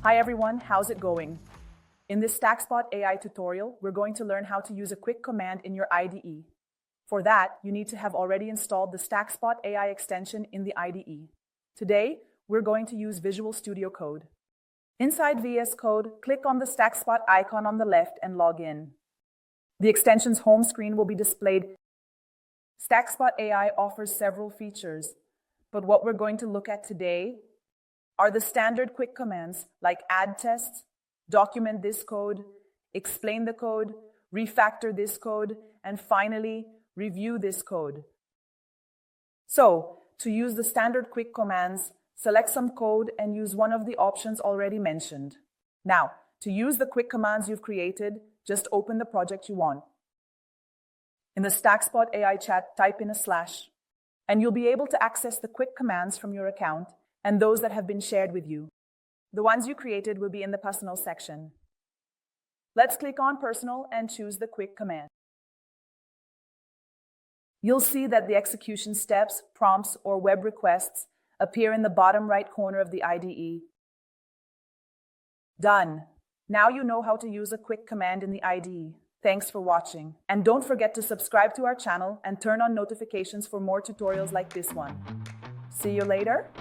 Hi everyone, how's it going? In this StackSpot AI tutorial, we're going to learn how to use a quick command in your IDE. For that, you need to have already installed the StackSpot AI extension in the IDE. Today, we're going to use Visual Studio Code. Inside VS Code, click on the StackSpot icon on the left and log in. The extension's home screen will be displayed. StackSpot AI offers several features, but what we're going to look at today are the standard quick commands like add tests, document this code, explain the code, refactor this code, and finally, review this code. So, to use the standard quick commands, select some code and use one of the options already mentioned. Now, to use the quick commands you've created, just open the project you want. In the StackSpot AI chat, type in /, and you'll be able to access the quick commands from your account and those that have been shared with you. The ones you created will be in the personal section. Let's click on personal and choose the quick command. You'll see that the execution steps, prompts, or web requests appear in the bottom right corner of the IDE. Done. Now you know how to use a quick command in the IDE. Thanks for watching. And don't forget to subscribe to our channel and turn on notifications for more tutorials like this one. See you later.